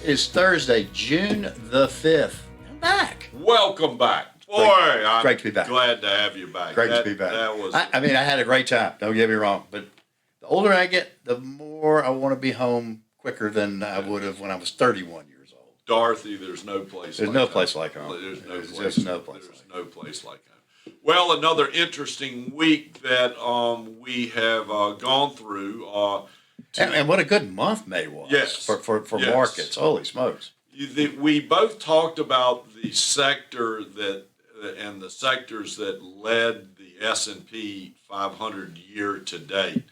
Is Thursday, June the 5th. I'm back. Welcome back. Boy, I'm great to be back. glad to have you back. Great to be back. That was. I mean, I had a great time. Don't get me wrong. But the older I get, the more I want to be home quicker than I would have when I was 31 years old. Dorothy, there's no place There's like no home. place like home. There's just no place There's like no place like home. Well, another interesting week that we have gone through. And what a good month May was. Yes. For Yes. markets. Holy smokes. We both talked about the sector and the sectors that led the S&P 500 year to date.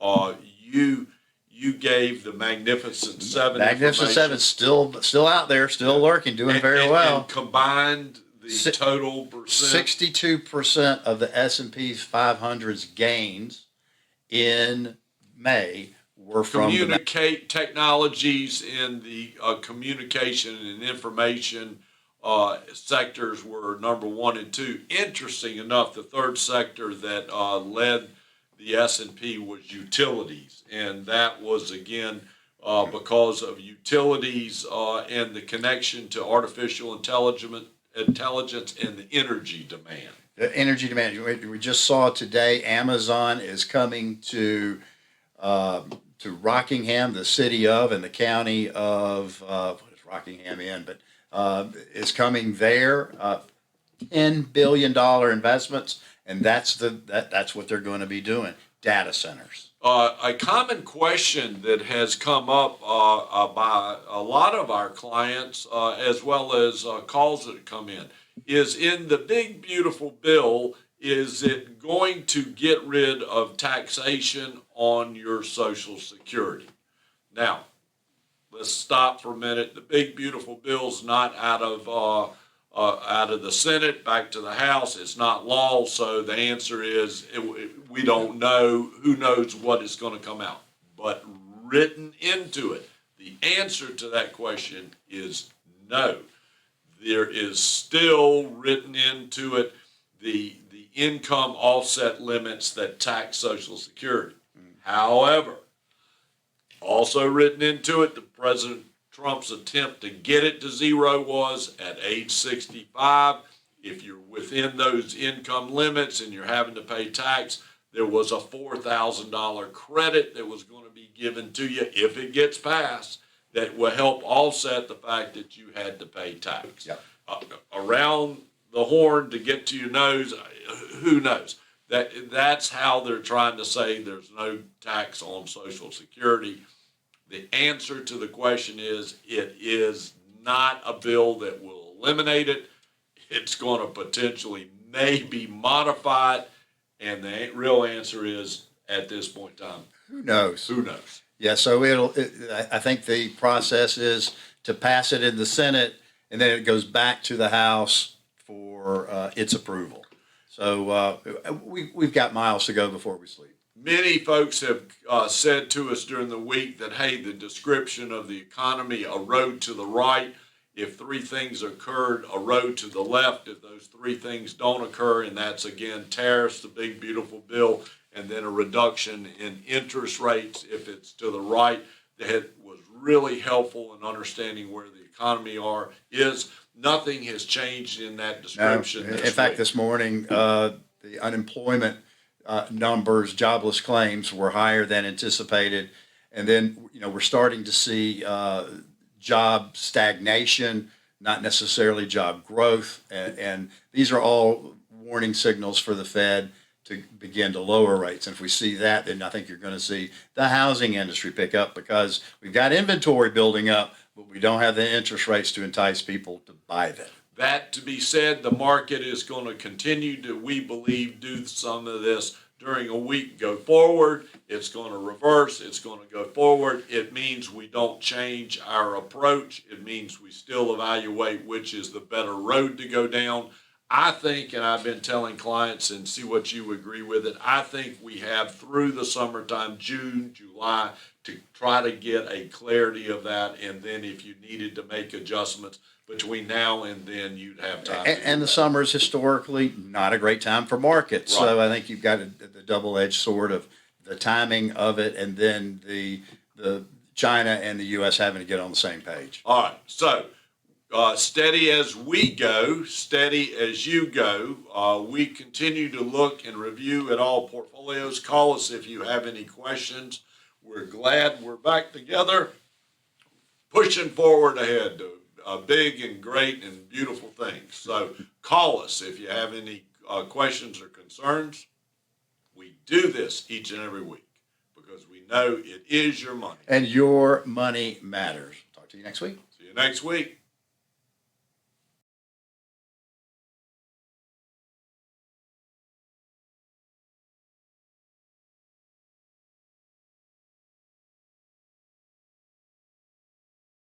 You gave the Magnificent Seven. Magnificent Seven still out there, still lurking, doing very well. And combined the total percent. 62% of the S&P 500's gains in May were from Communicate technologies in the communication and information sectors were number 1 and 2. Interesting enough, the third sector that led the S&P was utilities, and that was again because of utilities and the connection to artificial intelligence and the energy demand. The energy demand. We just saw today Amazon is coming to Rockingham, the city of, and the county of, what is Rockingham in, but is coming there, $10 billion investments, and that's what they're going to be doing, data centers. A common question that has come up by a lot of our clients, as well as calls that come in the big beautiful bill, is it going to get rid of taxation on your Social Security? Now, let's stop for a minute. The big beautiful bill's not out of the Senate back to the House. It's not law, so the answer is we don't know. Who knows what is going to come out? But written into it, the answer to that question is no. There is still written into it the income offset limits that tax Social Security. However, also written into it, the President Trump's attempt to get it to zero was at age 65. If you're within those income limits and you're having to pay tax, there was a $4,000 credit that was going to be given to you if it gets passed that will help offset the fact that you had to pay tax. Yep. Around the horn to get to your nose, who knows? That's how they're trying to say there's no tax on Social Security. The answer to the question is it is not a bill that will eliminate it. It's going to potentially maybe modify it, and the real answer is at this point in time, Who knows? who knows? Yeah, so I think the process is to pass it in the Senate, and then it goes back to the House for its approval. So we've got miles to go before we sleep. Many folks have said to us during the week that, hey, the description of the economy, a road to the right. If three things occurred, a road to the left. If those three things don't occur, and that's, again, tariffs, the big, beautiful bill, and then a reduction in interest rates if it's to the right, that was really helpful in understanding where the economy is. Nothing has changed in that description. No. In fact, this morning, the unemployment numbers, jobless claims were higher than anticipated. And then, we're starting to see job stagnation, not necessarily job growth. And these are all warning signals for the Fed to begin to lower rates. And if we see that, then I think you're going to see the housing industry pick up because we've got inventory building up, but we don't have the interest rates to entice people to buy them. That to be said, the market is going to continue to, we believe, do some of this during a week go forward. It's going to reverse. It's going to go forward. It means we don't change our approach. It means we still evaluate which is the better road to go down. I think, and I've been telling clients and see what you agree with it, I think we have through the summertime, June, July, to try to get a clarity of that. And then if you needed to make adjustments between now and then, you'd have time. And the summer is historically not a great time for markets. Right. So I think you've got the double-edged sword of the timing of it and then the China and the U.S. having to get on the same page. All right. So, steady as we go, steady as you go. We continue to look and review at all portfolios. Call us if you have any questions. We're glad we're back together, pushing forward ahead to big and great and beautiful things. So call us if you have any questions or concerns. We do this each and every week because we know it is your money. And your money matters. Talk to you next week. See you next week.